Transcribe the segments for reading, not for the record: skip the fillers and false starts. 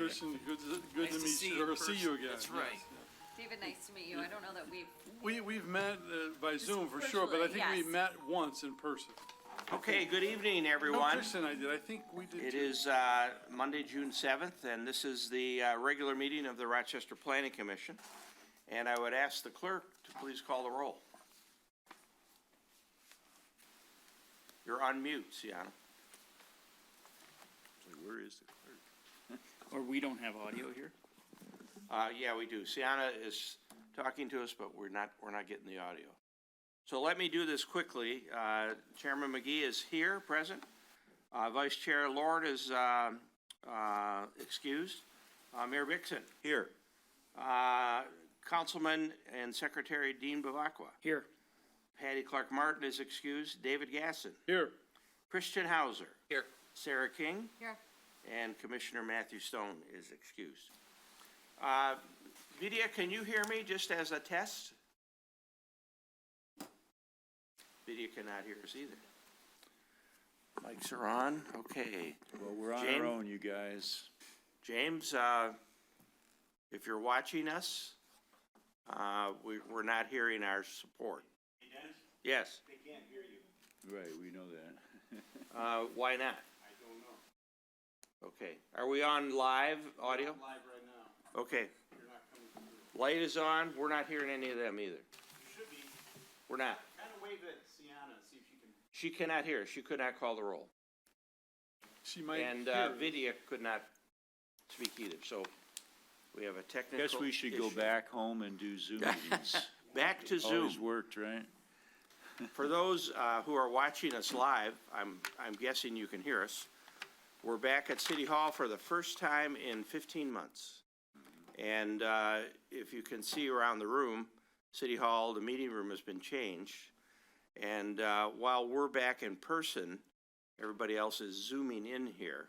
Christian, good to meet you, or see you again. That's right. David, nice to meet you. I don't know that We've met by Zoom for sure, but I think we yes. met once in person. Okay, good evening, No, everyone. Christian and I did. I think we did. It too. is Monday, June 7th, and this is the regular meeting of the Rochester Planning Commission. And I would ask the clerk to please call the roll. You're on mute, Sienna. Where is the clerk? Or we don't have audio here? Yeah, we do. Sienna is talking to us, but we're not getting the audio. So let me do this quickly. Chairman McGee is here, present. Vice Chair Lord is excused. Mayor Vixen. Here. Councilman and Secretary Dean Bavacqua. Here. Patty Clark Martin is excused. David Gasson. Here. Christian Hauser. Here. Sarah King. Here. And Commissioner Matthew Stone is excused. Vidya, can you hear me just as a test? Vidya cannot hear us either. Mics are on. Okay. Well, we're on James? our own, you guys. James, if you're watching us, we're not hearing our support. Hey, Dennis, Yes. they can't hear you. Right, we know that. Why not? I don't know. Okay. Are we on live audio? Live right now. Okay. You're not coming through. Light is on. We're not hearing any of them either. You should be. We're not. Kind of wave at Sienna, see if she can. She cannot hear. She could not call the roll. She might And hear. Vidya could not speak either. So we have a technical Guess we should go issue. back home and do Zoom meetings. Back to Zoom. Always worked, right? For those who are watching us live, I'm guessing you can hear us. We're back at City Hall for the first time in 15 months. And if you can see around the room, City Hall, the meeting room has been changed. And while we're back in person, everybody else is Zooming in here.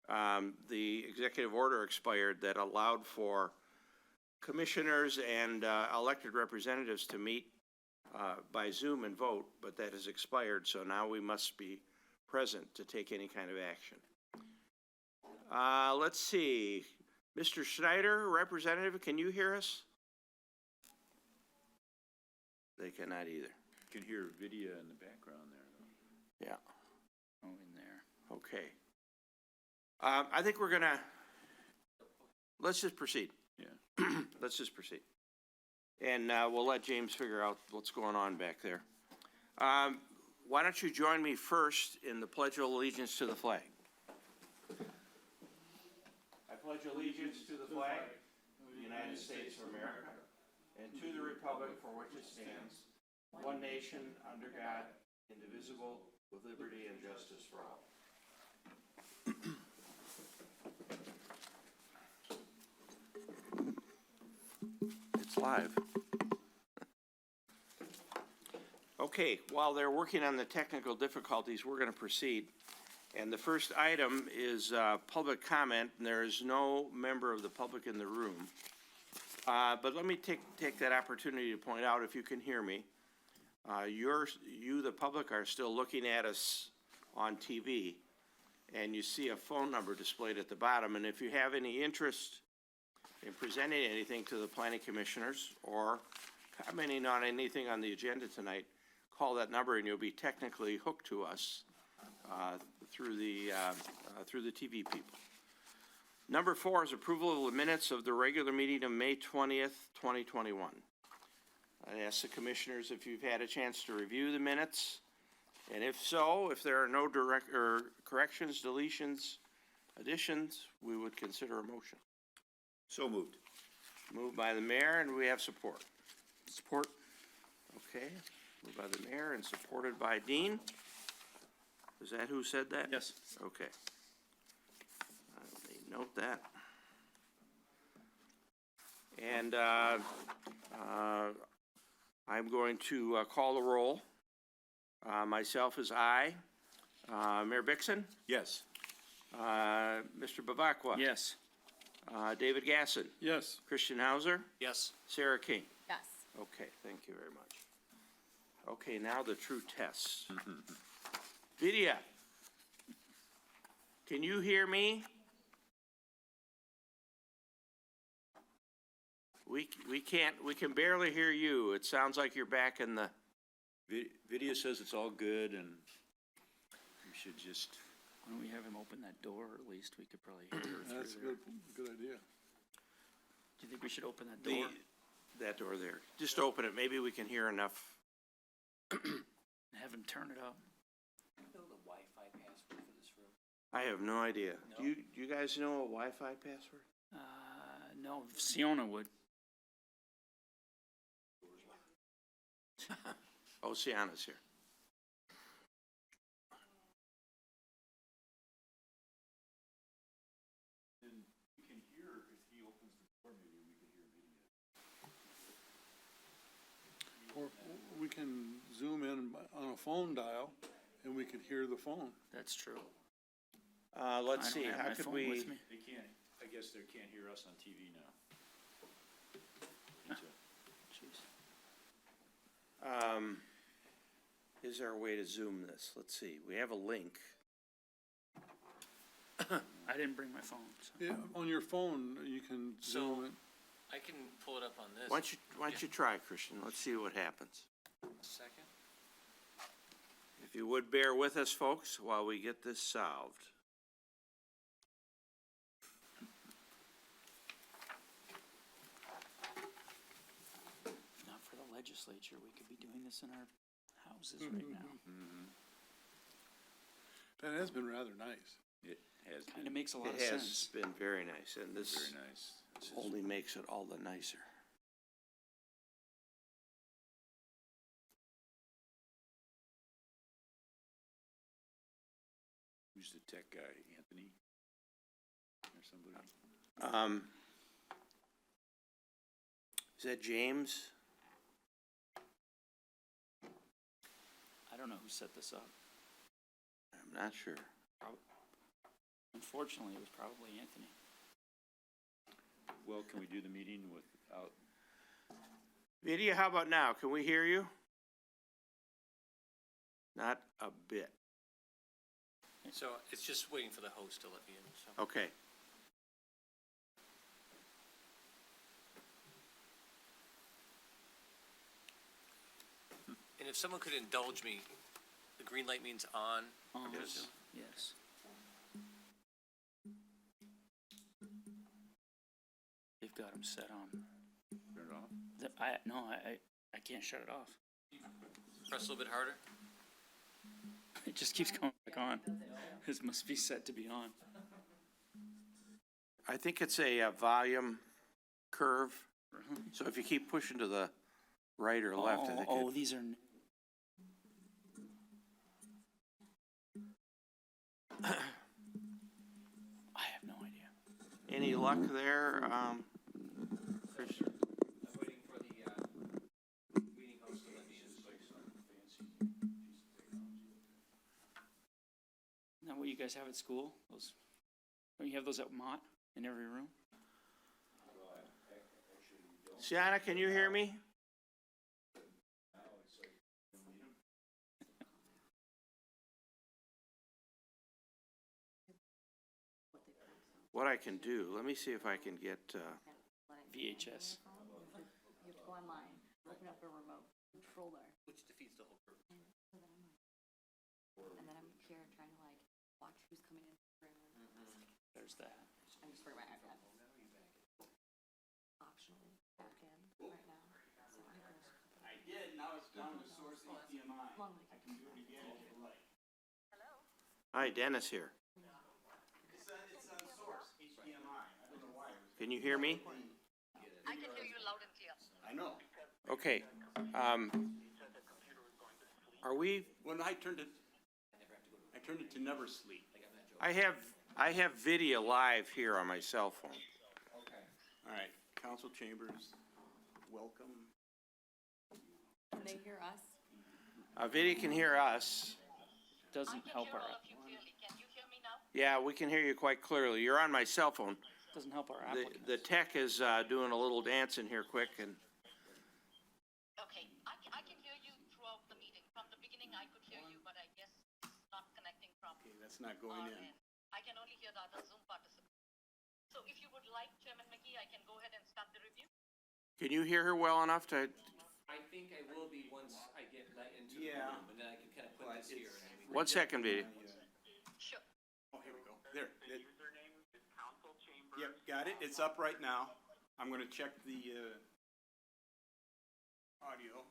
The executive order expired that allowed for commissioners and elected representatives to meet by Zoom and vote, but that has expired, so now we must be present to take any kind of action. Let's see. Mr. Schneider, representative, can you hear us? They cannot either. You can hear Vidya in the background there, though. Yeah. Oh, in there. Okay. I think we're gonna, let's just proceed. Yeah. Let's just proceed. And we'll let James figure out what's going on back there. Why don't you join me first in the Pledge of Allegiance to the flag? I pledge allegiance to the flag of the United States of America and to the republic for which it stands, one nation, under God, indivisible, with liberty and justice for all. It's live. Okay, while they're working on the technical difficulties, we're going to proceed. And the first item is public comment, and there is no member of the public in the room. But let me take that opportunity to point out, if you can hear me, you, the public, are still looking at us on TV, and you see a phone number displayed at the bottom. And if you have any interest in presenting anything to the planning commissioners or commenting on anything on the agenda tonight, call that number and you'll be technically hooked to us through the TV people. Number 4 is approval of the minutes of the regular meeting of May 20th, 2021. I ask the commissioners if you've had a chance to review the minutes, and if so, if there are no corrections, deletions, additions, we would consider a motion. So moved. Moved by the mayor, and we have support. Support. Okay, moved by the mayor and supported by Dean. Is that who said that? Yes. Okay. Let me note that. And I'm going to call the roll. Myself is aye. Mayor Vixen? Yes. Mr. Bavacqua? Yes. David Gasson? Yes. Christian Hauser? Yes. Sarah King? Yes. Okay, thank you very much. Okay, now the true test. Vidya, can you hear me? We can barely hear you. It sounds like you're back in the, Video says it's all good and we should just, Why don't we have him open that door, at least we could probably hear her That's a through there. good idea. Do you think we should open that door? that door there. Just open it. Maybe we can hear enough. Have him turn it up? I have no idea. Do you guys know a Wi-Fi password? No, Siona would. Oceana's here. Or we can zoom in on a phone dial and we could hear the phone. That's true. Let's I see, don't have how my could phone we, with me. they can't, I guess they can't hear us on TV now. Jeez. is there a way to zoom this? Let's see, we have a link. I didn't bring my phone, so. Yeah, on your phone, you can zoom it. I can pull it up on this. Why don't you try, Christian? Let's see what happens. Second. If you would bear with us, folks, while we get this solved. If not for the legislature, we could be doing this in our houses right now. That has been rather nice. It has Kind been of makes a lot It of has sense. been very nice, and this very nice. This is- only makes it all the nicer. Who's the tech guy, Anthony? Or somebody? Is that James? I don't know who set this up. I'm not sure. Unfortunately, it was probably Anthony. Well, can we do the meeting without, Vidya, how about now? Can we hear you? Not a bit. So it's just waiting for the host to let me in, so. Okay. And if someone could indulge me, the green light means on. Yes. Yes. They've got him set on. turn it off? I can't shut it off. Press a little bit harder. It just keeps going back on. This must be set to be on. I think it's a volume curve. So if you keep pushing to the right or left, I think Oh, it, these are. I have no idea. any luck there, Christian? I'm waiting for the meeting host to let me in. Isn't that what you guys have at school? Those, don't you have those at Mott in every room? Sienna, can you hear me? What I can do, let me see if I can get, VHS. You have to go online, open up a remote controller. Which defeats the whole purpose. And then I'm here trying to like watch who's coming in the room. There's that. I'm just bringing my iPad. Optional back in right now. So I'm gonna I did, now it's down to source HDMI. long I can do it again if you like. hi, Dennis here. It's on source, HDMI. I don't know why. Can you hear me? I can hear you loud and clear. I know. Okay, are we, When I turned it to never sleep. I have video live here on my cell phone. All right, council chambers, welcome. Can they hear us? Video can hear us. I Doesn't can help hear our, all of you clearly. Can you hear me now? Yeah, we can hear you quite clearly. You're on my cell phone. doesn't help our The applicants. tech is doing a little dance in here quick, and Okay, I can hear you throughout the meeting. From the beginning, I could hear you, but I guess it's not connecting from Okay, that's not going our in. end. I can only hear the other Zoom participants. So if you would like, Chairman McGee, I can go ahead and start the review. Can you hear her well enough to, I think I will be once I get let into the Yeah. room, and then I can kind of put this here. And then we- 1 second, Vidya? Sure. Oh, here we go. There. Username is council chambers. Yep, got it. It's up right now. I'm gonna check the, audio.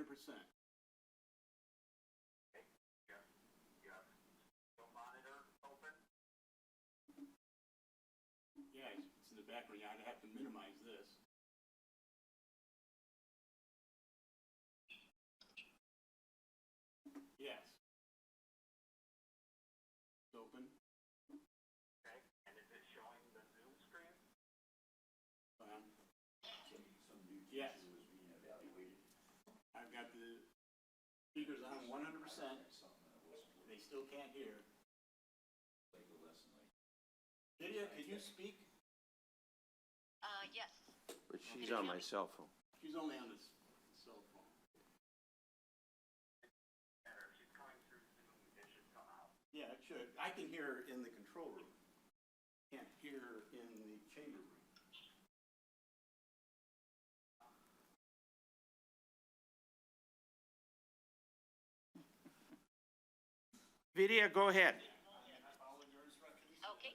%. Yeah, it's in the background. Yeah, I'd have to minimize this. Yes. It's open. Okay, and is it showing the Zoom screen? Yes. I've got the speakers on 100%. They still can't hear. Lydia, could you speak? Yes. But she's on my cell phone. She's only on this cell phone. Yeah, it should. I can hear her in the control room. Can't hear her in the chamber room. Vidya, go ahead. Okay.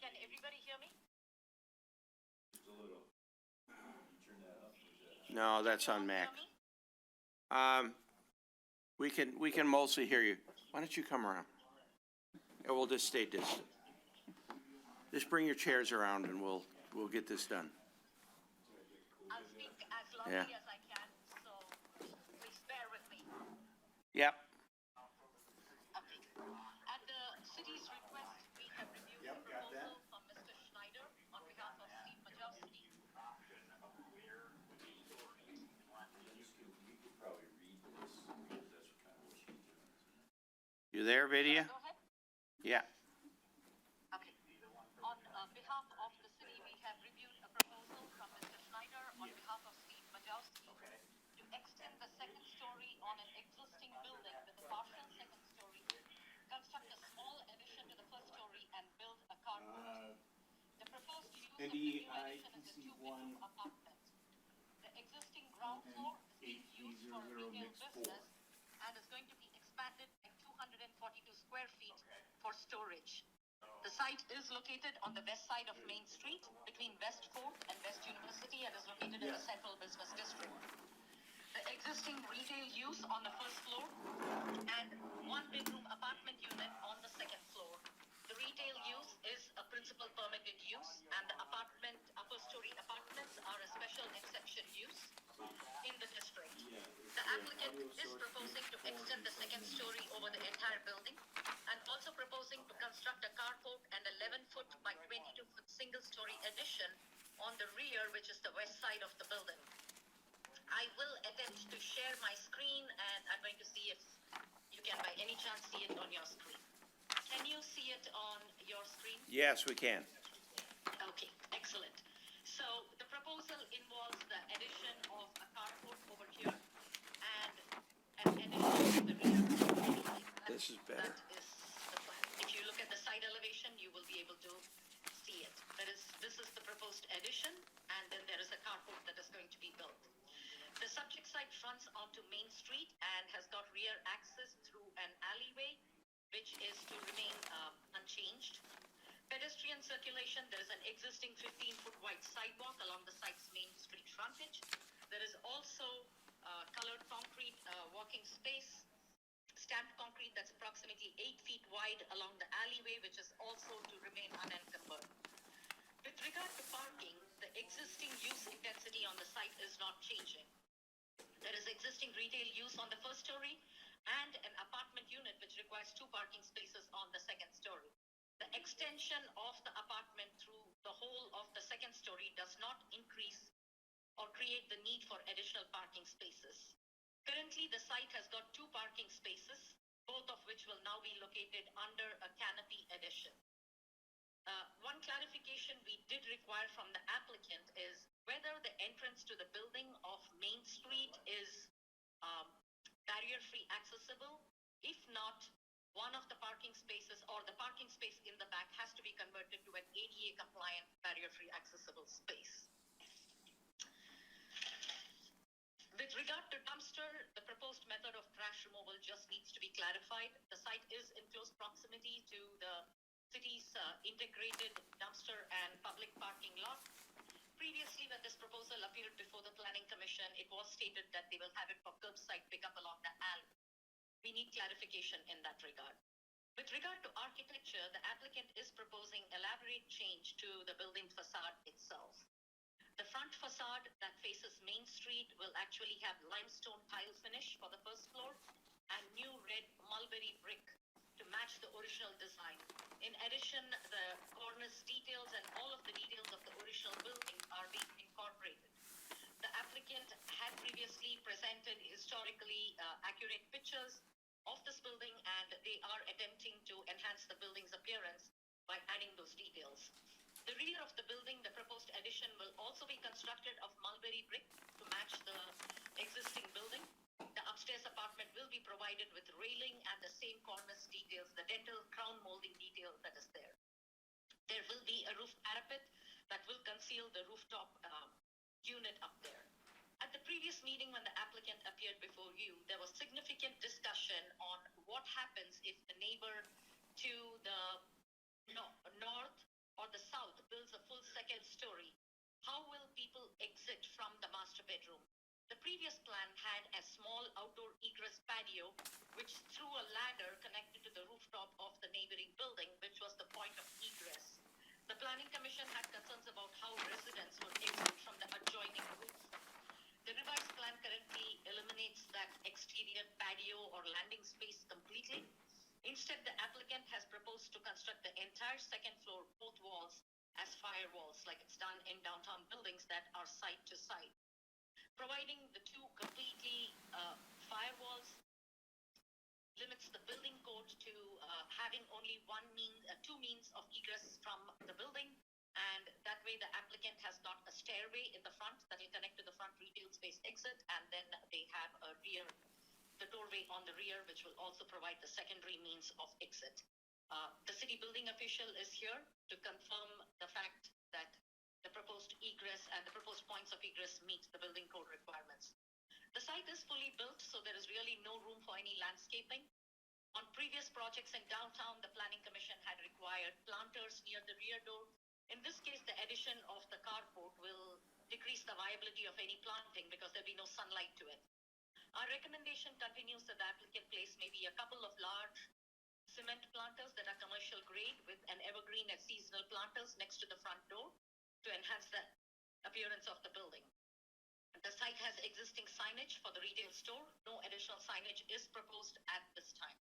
Can everybody hear me? No, that's on Mac. Hear me? We can mostly hear you. Why don't you come around? And we'll just stay distant. Just bring your chairs around and we'll get this done. I'll speak as loudly Yeah. as I can, so please bear with me. Yep. Okay. At the city's request, we have reviewed the proposal from Mr. Schneider on behalf of Steve Majowski. You there, Vidya? Go ahead. Yeah. Okay. On behalf of the city, we have reviewed a proposal from Mr. Schneider on behalf of Steve Majowski to extend the second story on an existing building with a partial second story, construct a small addition to the first story, and build a carport. The proposed use of the new addition is a two-bedroom apartment. The existing ground floor is being used for retail business and is going to be expanded by 242 square feet for storage. The site is located on the west side of Main Street between West 4th and West University and is located in the Central Business District. The existing retail use on the first floor and one-bedroom apartment unit on the second floor. The retail use is a principal permitted use and the upper story apartments are a special exception use in the district. The applicant is proposing to extend the second story over the entire building and also proposing to construct a carport and 11-foot by 22-foot single-story addition on the rear, which is the west side of the building. I will attempt to share my screen and I'm going to see if you can by any chance see it on your screen. Can you see it on your screen? Yes, we can. Okay, excellent. So the proposal involves the addition of a carport over here and an addition to the rear. This is better. That is the plan. If you look at the side elevation, you will be able to see it. This is the proposed addition, and then there is a carport that is going to be built. The subject site fronts onto Main Street and has got rear access through an alleyway, which is to remain unchanged. Pedestrian circulation, there is an existing 15-foot wide sidewalk along the site's Main Street frontage. There is also colored concrete walking space, stamped concrete that's approximately 8 feet wide along the alleyway, which is also to remain unencumbered. With regard to parking, the existing use intensity on the site is not changing. There is existing retail use on the first story and an apartment unit which requires 2 parking spaces on the second story. The extension of the apartment through the whole of the second story does not increase or create the need for additional parking spaces. Currently, the site has got 2 parking spaces, both of which will now be located under a canopy addition. One clarification we did require from the applicant is whether the entrance to the building of Main Street is barrier-free accessible. If not, one of the parking spaces or the parking space in the back has to be converted to an ADA compliant barrier-free accessible space. With regard to dumpster, the proposed method of trash removal just needs to be clarified. The site is in close proximity to the city's integrated dumpster and public parking lot. Previously, when this proposal appeared before the Planning Commission, it was stated that they will have it for curbside pickup along the alley. We need clarification in that regard. With regard to architecture, the applicant is proposing elaborate change to the building facade itself. The front facade that faces Main Street will actually have limestone tile finish for the first floor and new red mulberry brick to match the original design. In addition, the cornice details and all of the details of the original building are being incorporated. The applicant had previously presented historically accurate pictures of this building, and they are attempting to enhance the building's appearance by adding those details. The rear of the building, the proposed addition will also be constructed of mulberry brick to match the existing building. The upstairs apartment will be provided with railing and the same cornice details, the dental crown molding detail that is there. There will be a roof parapet that will conceal the rooftop unit up there. At the previous meeting when the applicant appeared before you, there was significant discussion on what happens if the neighbor to the north or the south builds a full second story. How will people exit from the master bedroom? The previous plan had a small outdoor egress patio, which through a ladder connected to the rooftop of the neighboring building, which was the point of egress. The Planning Commission had concerns about how residents would exit from the adjoining roof. The revised plan currently eliminates that exterior patio or landing space completely. Instead, the applicant has proposed to construct the entire second floor, both walls, as firewalls, like it's done in downtown buildings that are side to side. Providing the two completely firewalls limits the building code to having only two means of egress from the building, and that way the applicant has got a stairway in the front that will connect to the front retail space exit, and then they have the doorway on the rear, which will also provide the secondary means of exit. The city building official is here to confirm the fact that the proposed egress and the proposed points of egress meet the building code requirements. The site is fully built, so there is really no room for any landscaping. On previous projects in downtown, the Planning Commission had required planters near the rear door. In this case, the addition of the carport will decrease the viability of any planting because there'll be no sunlight to it. Our recommendation continues that the applicant place maybe a couple of large cement planters that are commercial grade with an evergreen and seasonal planters next to the front door to enhance the appearance of the building. The site has existing signage for the retail store. No additional signage is proposed at this time.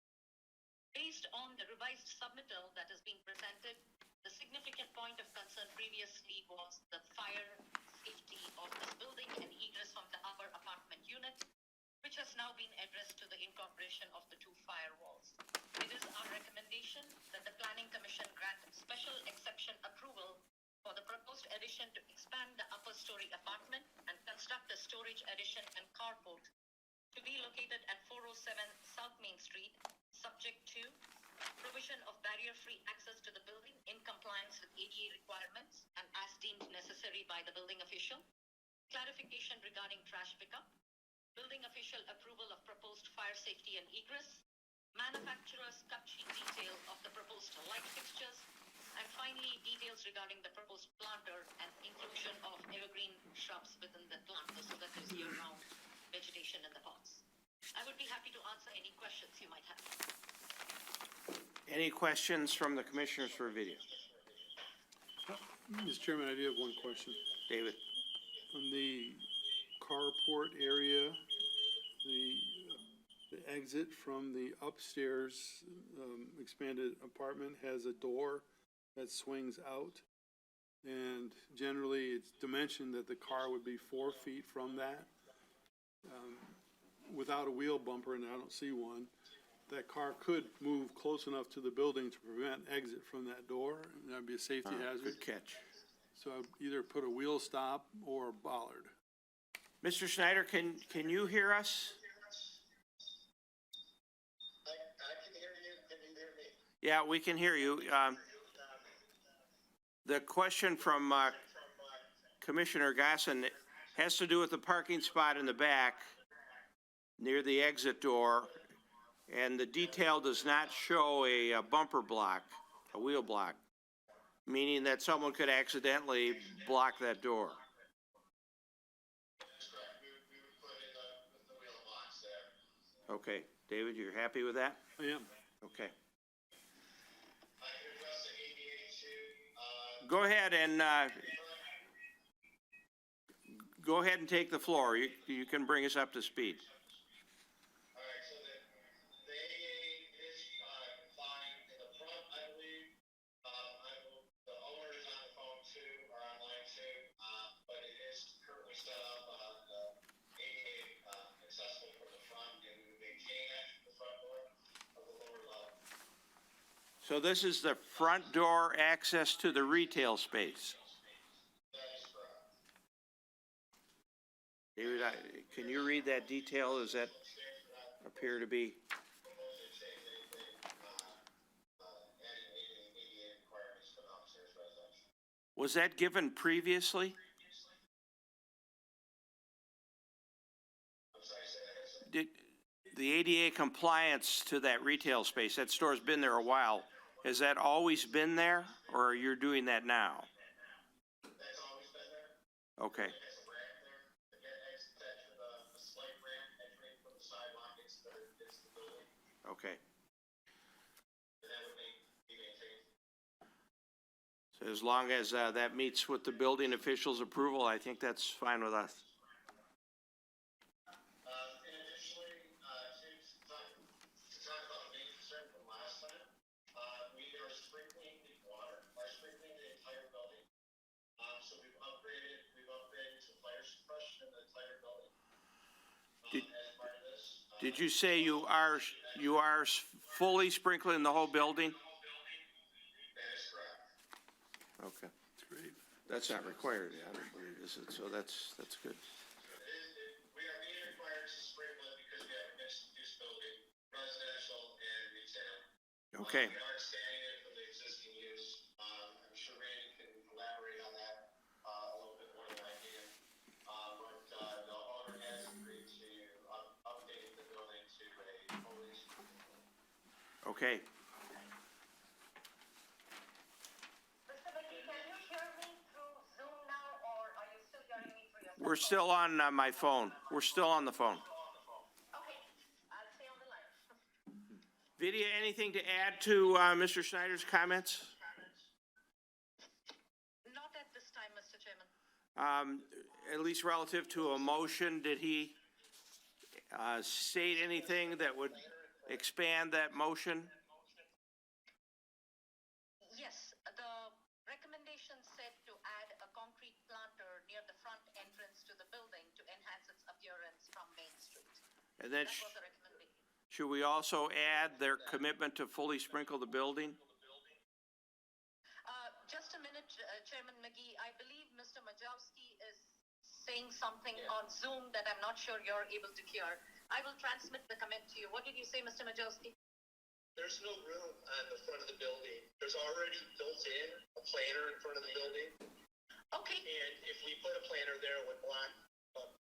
Based on the revised submittal that has been presented, the significant point of concern previously was the fire safety of this building and egress from the upper apartment unit, which has now been addressed to the incorporation of the two firewalls. It is our recommendation that the Planning Commission grant special exception approval for the proposed addition to expand the upper story apartment and construct a storage addition and carport to be located at 407 South Main Street, subject to provision of barrier-free access to the building in compliance with ADA requirements and as deemed necessary by the building official, clarification regarding trash pickup, building official approval of proposed fire safety and egress, manufacturer's cut sheet detail of the proposed light fixtures, and finally details regarding the proposed planter and inclusion of evergreen shrubs within the planter so that there is year-round vegetation in the pots. I would be happy to answer any questions you might have. Any questions from the commissioners for video? Mr. Chairman, I do have one question. David? On the carport area, the exit from the upstairs expanded apartment has a door that swings out. And generally, it's dimensioned that the car would be 4 feet from that. Without a wheel bumper, and I don't see one, that car could move close enough to the building to prevent exit from that door, and that'd be a safety hazard. Good catch. So I'd either put a wheel stop or a bollard. Mr. Schneider, can you hear us? I can hear you. Can you Yeah, we can hear you. The question from Commissioner Gasson has to do with the parking spot in the back near the exit door, and the detail does not show a bumper block, a wheel block, meaning that someone could accidentally block that door. Okay, David, you're happy with that? I am. Okay. Go ahead and, go ahead and take the floor. You can bring us up to speed. All right, so the ADA is fine in the front, I believe. The owner is on the phone too, or online too, but it is currently set up ADA accessible from the front, and we maintain actually the front door of the lower level. So this is the front door access to the retail space. That is correct. David, can you read that detail? Does that appear to be? Was that given previously? Did the ADA compliance to that retail space, that store's been there a while, has that always been there, or you're doing that now? That's always been there. Okay, There's a ramp there. It's attached with a slight ramp entering from the sidewalk into the building, okay. and that would be maintained. So as long as that meets with the building official's approval, I think that's fine with us. And additionally, to talk about the main concern from last time, we are sprinkling the water, sprinkling the entire building. So we've upgraded to fire suppression in the entire building. As part of this. Did you say you are fully sprinkling the whole building? That is correct. Okay. That's great. That's not required, I don't believe, is it? So that's good. We are being required to sprinkle it because we have a mixed-use building, residential and retail. Okay. We are expanding it from the existing use. I'm sure Randy can elaborate on that a little bit more than I can. But the owner has agreed to update the building to a fully sprinkled. Okay. Mr. McGee, can you hear me through Zoom now, or are you still hearing me through your? We're still on my phone. We're still on the phone. Okay, I'll stay on the line. Vidya, anything to add to Mr. Schneider's comments? Not at this time, Mr. Chairman. At least relative to a motion, did he state anything that would expand that motion? Yes, the recommendation said to add a concrete planter near the front entrance to the building to enhance its appearance from Main Street. And then That was the recommendation. should we also add their commitment to fully sprinkle the building? Just a minute, Chairman McGee. I believe Mr. Majowski is saying something on Zoom that I'm not sure you're able to hear. I will transmit the comment to you. What did you say, Mr. Majowski? There's no room on the front of the building. There's already built in a planter in front of the building. Okay, And if we put a planter there, it would block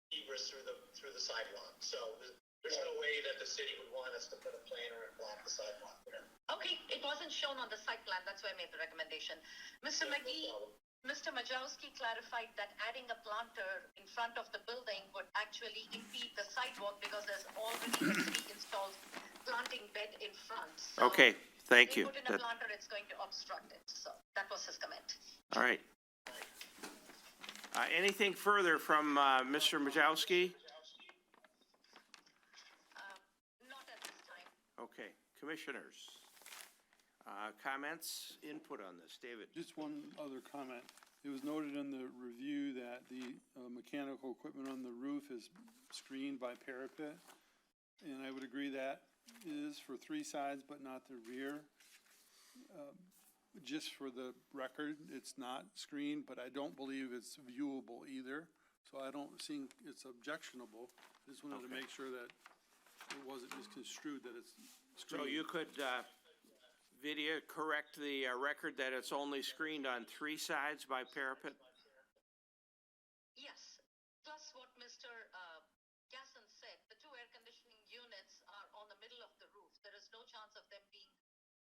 egress through the sidewalk. So there's no way that the city would want us to put a planter and block the sidewalk there. okay. It wasn't shown on the site plan. That's why I made the recommendation. Mr. McGee, Mr. Majowski clarified that adding a planter in front of the building would actually impede the sidewalk because there's already a city-installed planting bed in front. So Okay, thank if you. put in a planter, it's going to obstruct it. So that was his comment. All right. Anything further from Mr. Majowski? Not at this time. Okay, commissioners, comments, input on this? David? Just one other comment. It was noted in the review that the mechanical equipment on the roof is screened by parapet. And I would agree that is for three sides, but not the rear. Just for the record, it's not screened, but I don't believe it's viewable either. So I don't think it's objectionable. Just wanted to make sure that it wasn't misconstrued that it's So screened. you could Vidya, correct the record that it's only screened on 3 sides by parapet? Yes, plus what Mr. Gasson said, the 2 air conditioning units are on the middle of the roof. There is no chance of them being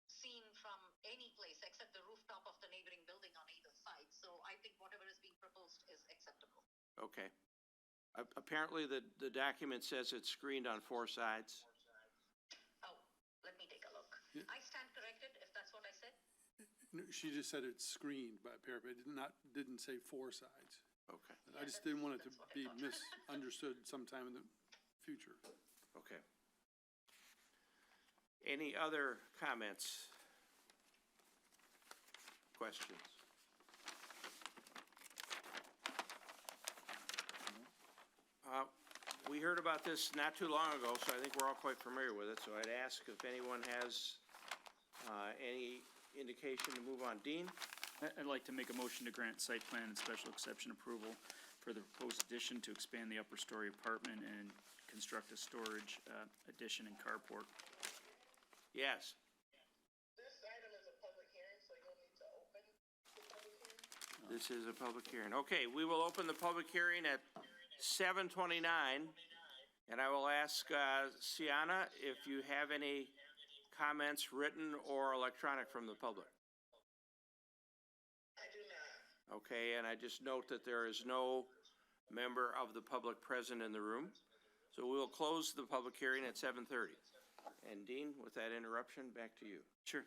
seen from any place except the rooftop of the neighboring building on either side. So I think whatever is being proposed is acceptable. Okay. Apparently, the document says it's screened on 4 sides. Oh, let me take a look. Yeah. I stand corrected if that's what I said. No, she just said it's screened by parapet, didn't say 4 sides. Okay, I just didn't want it to that's what I be thought. misunderstood sometime in the future. okay. Any other comments? Questions? We heard about this not too long ago, so I think we're all quite familiar with it. So I'd ask if anyone has any indication to move on. Dean? I'd like to make a motion to grant site plan and special exception approval for the proposed addition to expand the upper story apartment and construct a storage addition and carport. Yes. This item is a public hearing, so you'll need to open the public hearing. This is a public hearing. Okay, we will open the public hearing at 7:29, and I will ask Sienna if you have any comments, written or electronic, from the public. I do not. Okay, and I just note that there is no member of the public present in the room, so we will close the public hearing at 7:30. And Dean, with that interruption, back to you. Sure,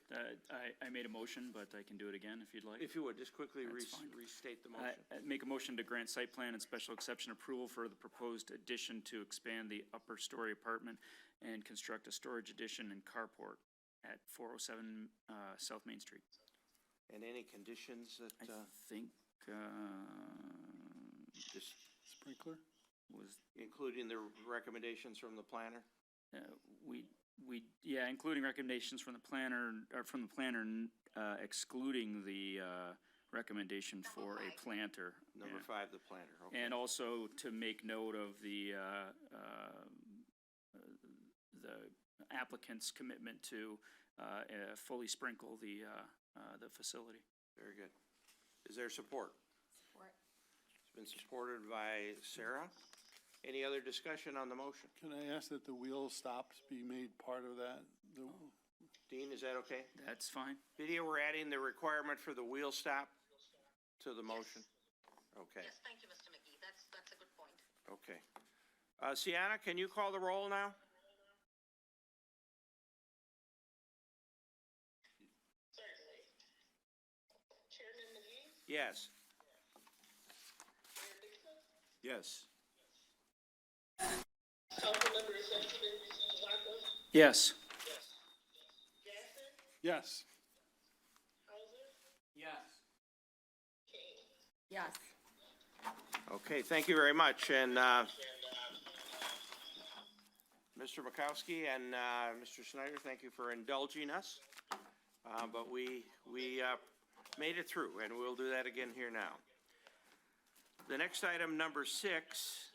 I made a motion, but I can do it again if you'd like. If you would, just quickly That's fine. restate the motion. Make a motion to grant site plan and special exception approval for the proposed addition to expand the upper story apartment and construct a storage addition and carport at 407 South Main Street. And any conditions that, I think, just Sprinkler? was, including the recommendations from the planner? yeah, including recommendations from the planner, excluding the recommendation for a planter. Number yeah. 5, the planner, okay. And also to make note of the applicant's commitment to fully sprinkle the facility. Very good. Is there support? Support. It's been supported by Sarah. Any other discussion on the motion? Can I ask that the wheel stops be made part of that? Dean, is that okay? That's fine. Video, we're adding the requirement for the wheel stop to the motion? Okay, Yes, thank you, Mr. McGee. That's a good point. okay. Sienna, can you call the roll now? Certainly. Chairman McGee, Yes. Mayor Dixon, Yes. Councilmember Benjamin Zaka, Yes. Gasson, Yes. Hauser, Yes. King. Yes. Okay, thank you very much. And Mr. Makowski and Mr. Snyder, thank you for indulging us. But we made it through, and we'll do that again here now. The next item, number 6,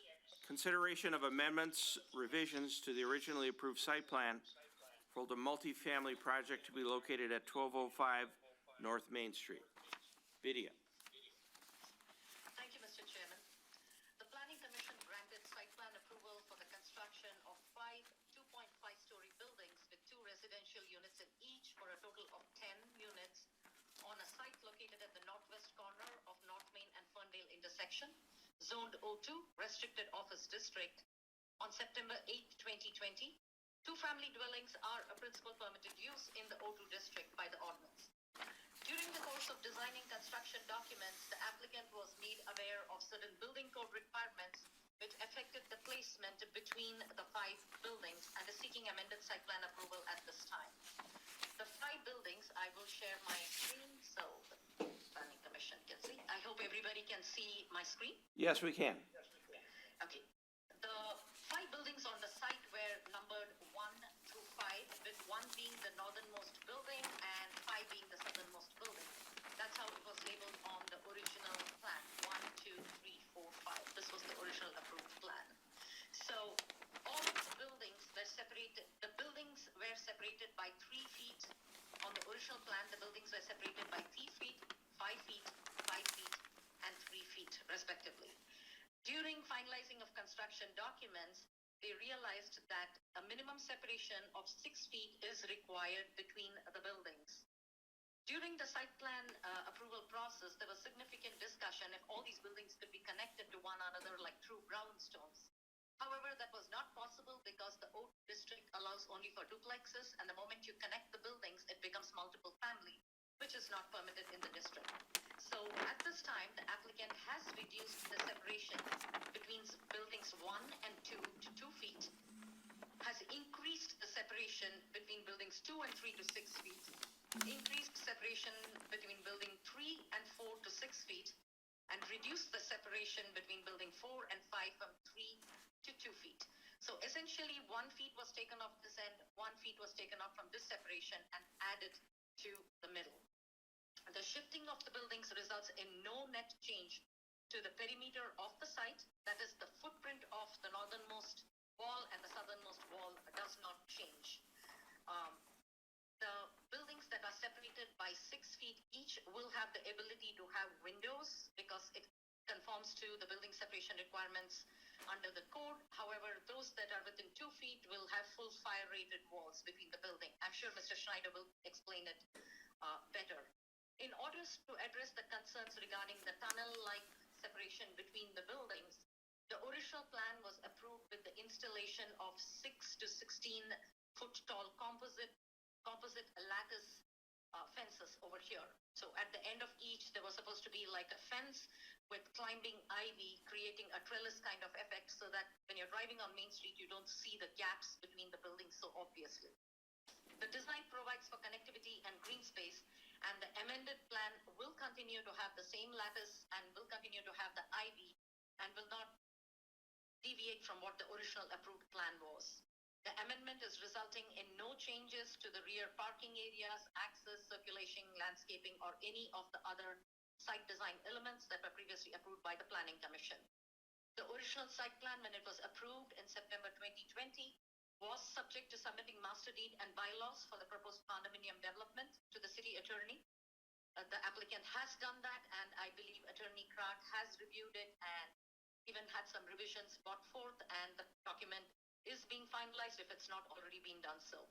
consideration of amendments, revisions to the originally approved site plan for the multifamily project to be located at 1205 North Main Street. Vidya. Thank you, Mr. Chairman. The Planning Commission granted site plan approval for the construction of 5 2.5-story buildings with 2 residential units in each for a total of 10 units on a site located at the northwest corner of North Main and Ferndale intersection, zoned O2, Restricted Office District, on September 8, 2020. 2-family dwellings are a principal permitted use in the O2 district by the ordinance. During the course of designing construction documents, the applicant was made aware of certain building code requirements which affected the placement between the 5 buildings and is seeking amended site plan approval at this time. The 5 buildings, I will share my screen so the Planning Commission can see. I hope everybody can see my screen. Yes, we can. Okay. The 5 buildings on the site were numbered 1 through 5, with 1 being the northernmost building and 5 being the southernmost building. That's how it was labeled on the original plan, 1, 2, 3, 4, 5. This was the original approved plan. So all of the buildings were separated, by 3 feet on the original original plan, the buildings were separated by 3 feet, 5 feet, 5 feet, and 3 feet respectively. During finalizing of construction documents, they realized that a minimum separation of 6 feet is required between the buildings. During the site plan approval process, there was significant discussion if all these buildings could be connected to one another like through Brownstones. However, that was not possible because the Oak District allows only for duplexes, and the moment you connect the buildings, it becomes multiple family, which is not permitted in the district. So at this time, the applicant has reduced the separation between buildings 1 and 2 to 2 feet, has increased the separation between buildings 2 and 3 to 6 feet, increased separation between building 3 and 4 to 6 feet, and reduced the separation between building 4 and 5 from 3 to 2 feet. So essentially 1 feet was taken off this end, 1 feet was taken off from this separation and added to the middle. The shifting of the buildings results in no net change to the perimeter of the site. That is, the footprint of the northernmost wall and the southernmost wall does not change. The buildings that are separated by 6 feet each will have the ability to have windows because it conforms to the building separation requirements under the code. However, those that are within 2 feet will have full fire rated walls between the building. I'm sure Mr. Schneider will explain it better. In order to address the concerns regarding the tunnel-like separation between the buildings, the original plan was approved with the installation of 6 to 16 foot tall composite lattice fences over here. So at the end of each, there was supposed to be like a fence with climbing ivy, creating a trellis kind of effect so that when you're driving on Main Street, you don't see the gaps between the buildings so obviously. The design provides for connectivity and green space, and the amended plan will continue to have the same lattice and will continue to have the ivy and will not deviate from what the original approved plan was. The amendment is resulting in no changes to the rear parking areas, access, circulation, landscaping, or any of the other site design elements that were previously approved by the Planning Commission. The original site plan, when it was approved in September 2020, was subject to submitting master deed and bylaws for the proposed condominium development to the city attorney. The applicant has done that, and I believe Attorney Clark has reviewed it and even had some revisions brought forth, and the document is being finalized if it's not already been done so.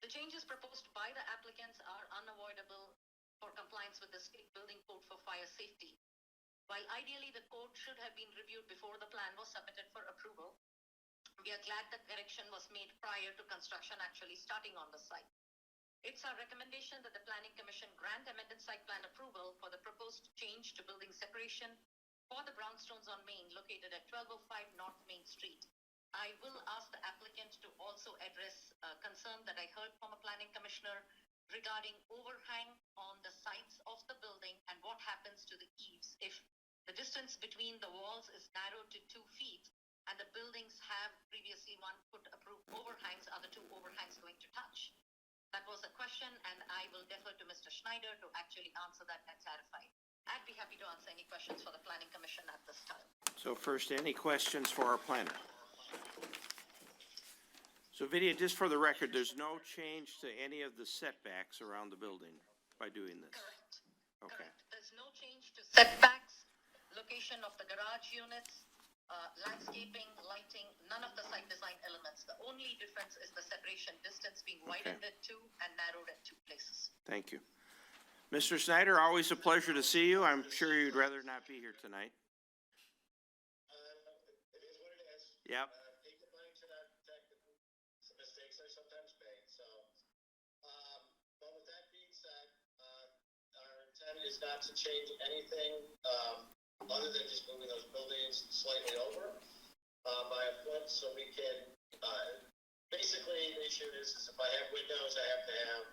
The changes proposed by the applicants are unavoidable for compliance with the state building code for fire safety. While ideally the code should have been reviewed before the plan was submitted for approval, we are glad that correction was made prior to construction actually starting on the site. It's our recommendation that the Planning Commission grant amended site plan approval for the proposed change to building separation for the Brownstones on Main located at 1205 North Main Street. I will ask the applicant to also address a concern that I heard from a planning commissioner regarding overhang on the sides of the building and what happens to the eaves if the distance between the walls is narrowed to 2 feet and the buildings have previously 1 foot approved overhangs. Are the 2 overhangs going to touch? That was a question, and I will defer to Mr. Schneider to actually answer that and clarify. I'd be happy to answer any questions for the Planning Commission at this time. So first, any questions for our planner? So Vidya, just for the record, there's no change to any of the setbacks around the building by doing this? Correct. Okay. Correct. There's no change to setbacks, location of the garage units, landscaping, lighting, none of the site design elements. The only difference is the separation distance being widened at 2 and narrowed at 2 places. Thank you. Mr. Snyder, always a pleasure to see you. I'm sure you'd rather not be here tonight. It is what it is. Yep. Take the blame to not protect some mistakes are sometimes made, so. But with that being said, our intent is not to change anything, other than just moving those buildings slightly over, by a foot, so we can, basically, the issue is if I have windows, I have to have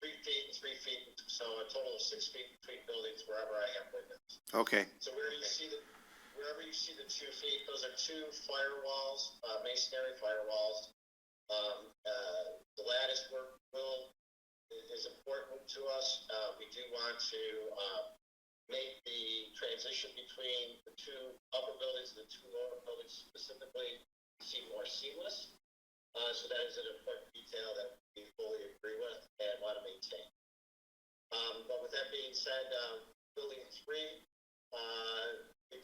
3 feet and 3 feet, so a total of 6 feet between buildings wherever I have windows. Okay. So wherever you see the 2 feet, those are 2 firewalls, masonry firewalls. The lattice work is important to us. We do want to make the transition between the 2 upper buildings and the 2 lower buildings specifically seem more seamless. So that is an important detail that we fully agree with and want to maintain. But with that being said, building 3,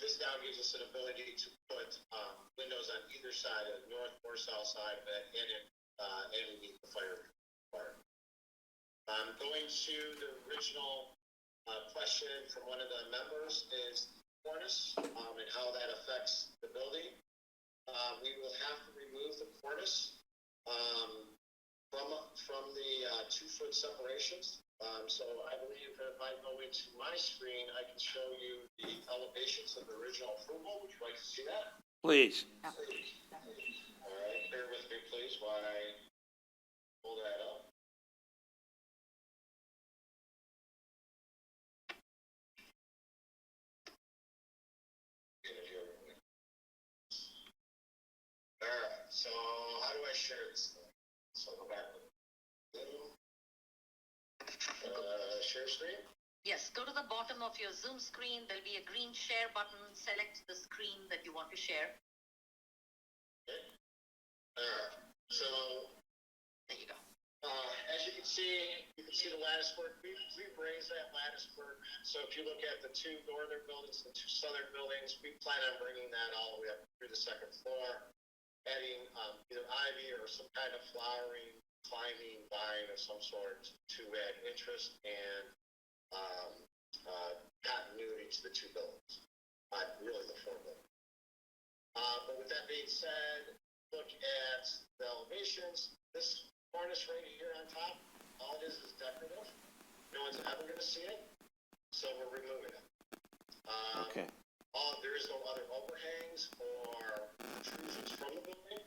this now gives us an ability to put windows on either side, of north or south side of it, and meet the fire requirement. Going to the original question from one of the members is cornice and how that affects the building. We will have to remove the cornice from the 2-foot separations. So I believe that if I go into my screen, I can show you the elevations of the original approval. Would you like to see that? Please. All right, bear with me, please, while I pull that up. All right, so how do I share this thing? So go back to share screen. Yes, go to the bottom of your Zoom screen. There'll be a green share button. Select the screen that you want to share. Okay. All right, so There you go. as you can see the lattice work. We've raised that lattice work. So if you look at the 2 northern buildings, the 2 southern buildings, we plan on bringing that all the way up through the 2nd floor, adding either ivy or some kind of flowering, climbing vine of some sort to add interest and continuity to the 2 buildings. Really the 4 buildings. But with that being said, look at the elevations. This cornice right here on top, all it is decorative. No one's ever going to see it, so we're removing it. Okay. There is no other overhangs or intrusions from the building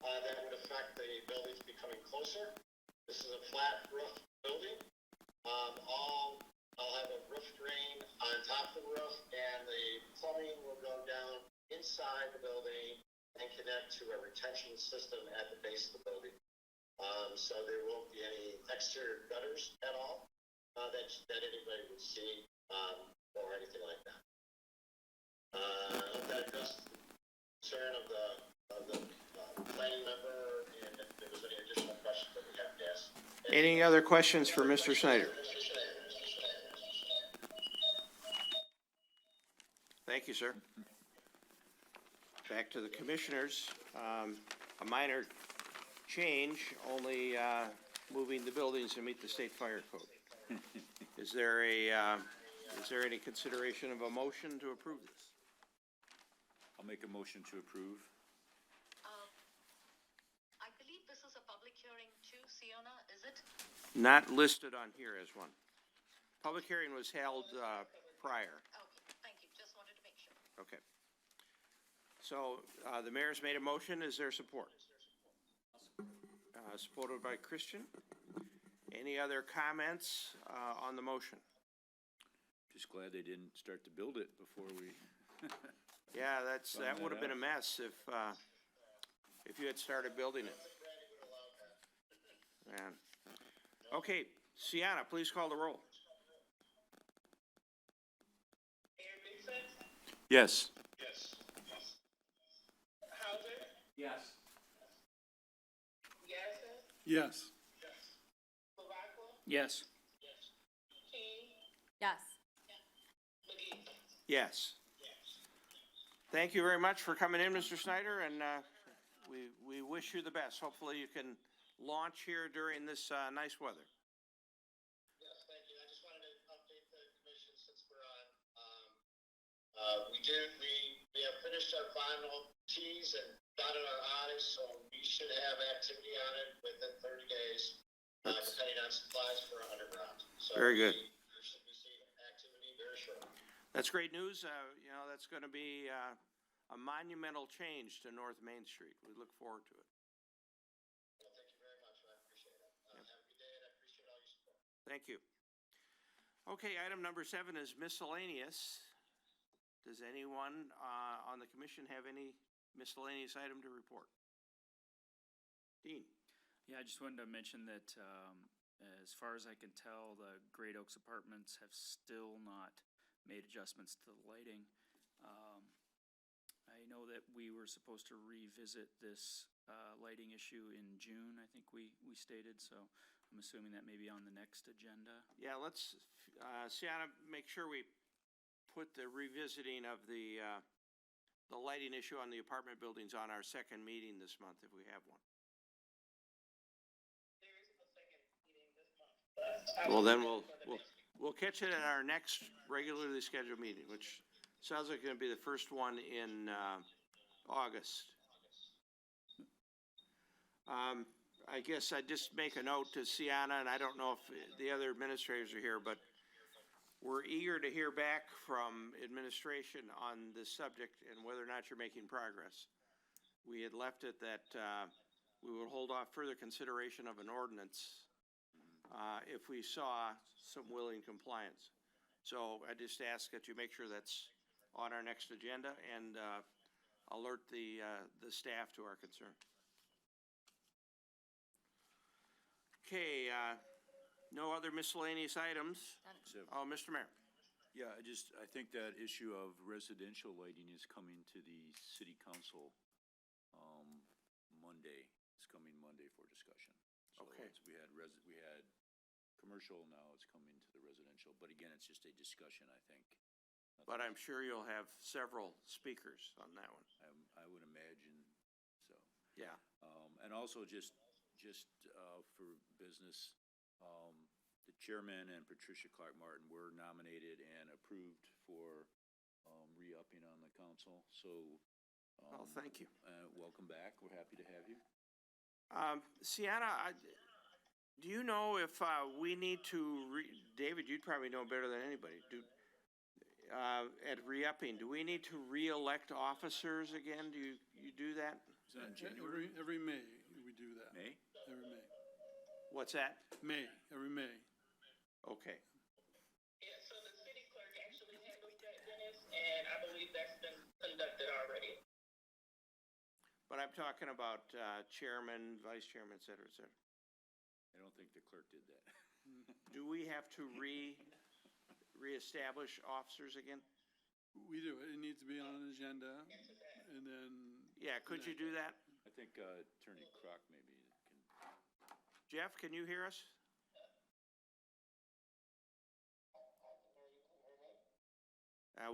that would affect the buildings becoming closer. This is a flat roof building. I'll have a roof drain on top of the roof, and the plumbing will go down inside the building and connect to a retention system at the base of the building. So there won't be any exterior gutters at all that anybody would see or anything like that. That addressed the concern of the planning member, and if there was any additional questions that we have to ask. Any other questions for Mr. Snyder? Thank you, sir. Back to the commissioners. A minor change, only moving the buildings to meet the state fire code. Is there any consideration of a motion to approve this? I'll make a motion to approve. I believe this is a public hearing too, Sienna, is it? Not listed on here as one. Public hearing was held prior. Okay, thank you. Just wanted to make sure. Okay. So the mayor's made a motion. Is there support? Supported by Christian. Any other comments on the motion? Just glad they didn't start to build it before we. Yeah, that would have been a mess if you had started building it. Yeah. Okay, Sienna, please call the roll. Yes. Yes. Hauser, Yes. Garrison, Yes. Barackle, Yes. King, Yes. McGee. Yes. Thank you very much for coming in, Mr. Snyder, and we wish you the best. Hopefully you can launch here during this nice weather. Yes, thank you. I just wanted to update the commission since we're on. We have finished our final T's and dotted our I's, so we should have activity on it within 30 days, depending on supplies for underground. So Very good. We should be seeing activity very shortly. That's great news. That's going to be a monumental change to North Main Street. We look forward to it. Well, thank you very much. I appreciate it. Have a good day, and I appreciate all your support. Thank you. Okay, item number 7 is miscellaneous. Does anyone on the commission have any miscellaneous item to report? Dean? Yeah, I just wanted to mention that, as far as I can tell, the Great Oaks Apartments have still not made adjustments to the lighting. I know that we were supposed to revisit this lighting issue in June, I think we stated, so I'm assuming that may be on the next agenda. Yeah, let's, Sienna, make sure we put the revisiting of the lighting issue on the apartment buildings on our second meeting this month, if we have one. There is no second meeting this month. Well, then we'll catch it at our next regularly scheduled meeting, which sounds like going to be the first one in August. I guess I'd just make a note to Sienna, and I don't know if the other administrators are here, but we're eager to hear back from administration on this subject and whether or not you're making progress. We had left it that we would hold off further consideration of an ordinance if we saw some willing compliance. So I just ask that you make sure that's on our next agenda and alert the staff to our concern. Okay, no other miscellaneous items. So, Oh, Mr. Mayor. yeah, I think that issue of residential lighting is coming to the city council, Monday. It's coming Monday for discussion. So Okay. we had commercial, now it's coming to the residential, but again, it's just a discussion, I think. But I'm sure you'll have several speakers on that one. I would imagine so. Yeah. And also just for business, the chairman and Patricia Clark Martin were nominated and approved for, re-upping on the council, so. Well, thank you. Welcome back, we're happy to have you. Sienna, do you know if we need to, David, you'd probably know better than anybody, at re-upping, do we need to re-elect officers again? Do you do that? Is that in January? Every May, we do that. May? Every May. What's that? May, every May. Okay. Yeah, so the city clerk actually handles that, Dennis, and I believe that's been conducted already. But I'm talking about chairman, vice chairman, et cetera, et cetera. I don't think the clerk did that. Do we have to reestablish officers again? We do. It needs to be on an agenda, and then. Yeah, could you do that? I think Attorney Croc maybe can. Jeff, can you hear us?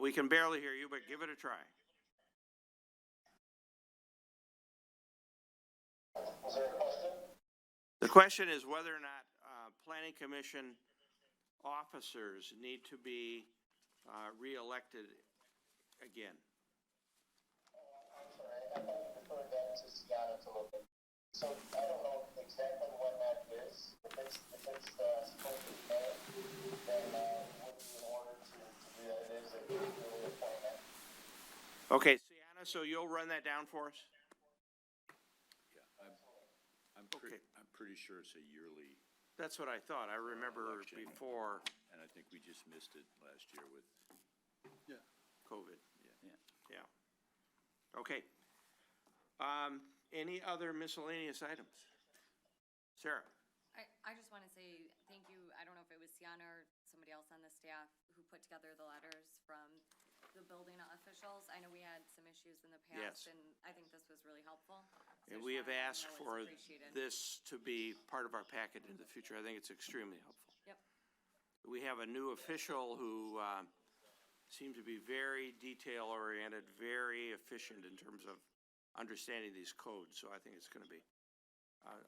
We can barely hear you, but give it a try. Was there a question? The question is whether or not planning commission officers need to be re-elected again. I'm sorry, I thought you referred that to Sienna to look at. So I don't know exactly when that is. If it's supposed to be May, then it would be in order to do that. It is a yearly appointment. Okay, Sienna, so you'll run that down for us? Yeah, I'm Okay. pretty sure it's a yearly, That's what I thought. I remember Election. before and I think we just missed it last year with, Yeah. COVID. yeah. Yeah. Okay. Any other miscellaneous items? Sarah? I just want to say thank you. I don't know if it was Sienna or somebody else on the staff who put together the letters from the building officials. I know we had some issues in the Yes. past, and I think this was really helpful. So I And just we have wanna let you asked know it's for appreciated. this to be part of our packet in the future. I think it's extremely helpful. Yep. We have a new official who seemed to be very detail-oriented, very efficient in terms of understanding these codes, so I think it's going to be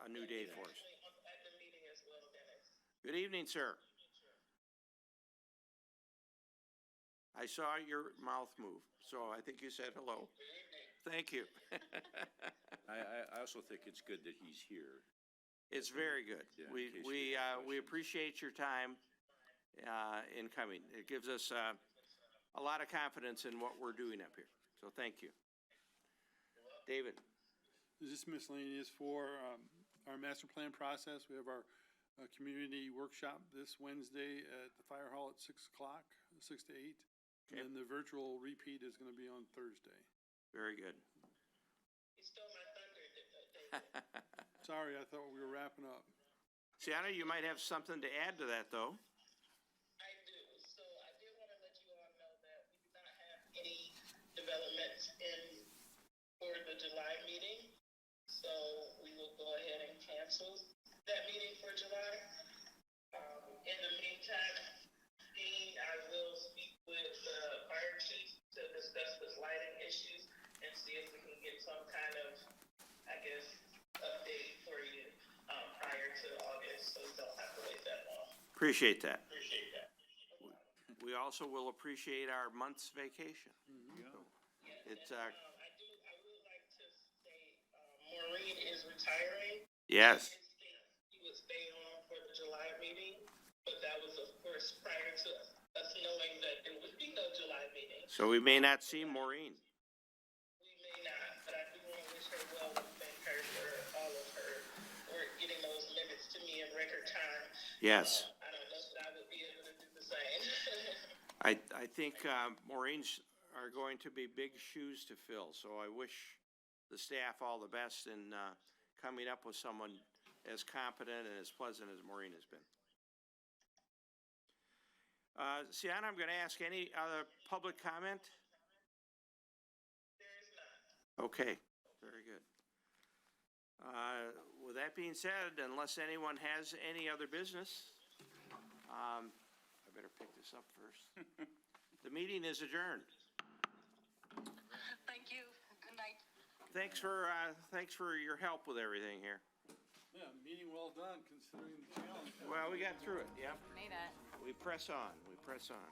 a new day for us. Actually, at the meeting as well, Dennis. Good evening, sir. I saw your mouth move, so I think you said hello. Thank you. I also think it's good that he's here. It's very good. Yeah, in We case we have we questions. appreciate your time in coming. It gives us a lot of confidence in what we're doing up here, so thank you. David? Is this miscellaneous for our master plan process? We have our community workshop this Wednesday at the fire hall at 6 o'clock, 6 to 8. Okay. And the virtual repeat is going to be on Thursday. Very good. You stole my thunder, David. Sorry, I thought we were wrapping up. Sienna, you might have something to add to that, though. I do. So I did want to let you all know that we do not have any developments for the July meeting. So we will go ahead and cancel that meeting for July. In the meantime, Dean, I will speak with the fire chief to discuss this lighting issues and see if we can get some kind of, I guess, update for you, prior to August, so we don't have to wait that long. Appreciate that. Appreciate that. We also will appreciate our month's vacation. It's, I would like to say, Maureen is retiring. yes, He would stay on for the July meeting, but that was, of course, prior to us knowing that there would be no July meeting. so we may not see Maureen. We may not, but I do want to wish her well and thank her for all of her work, getting those minutes to me in record time. Yes. I don't know that I would be able to do the same. I think Maureen's are going to be big shoes to fill, so I wish the staff all the best in coming up with someone as competent and as pleasant as Maureen has been. Sienna, I'm going to ask any other public comment? There is none. Okay, very good. With that being said, unless anyone has any other business, I better pick this up first. The meeting is adjourned. Thank you. Good night. Thanks for your help with everything here. Yeah, meeting well done considering the challenge. Well, we got through it, yep. Made it. We press on, we press on.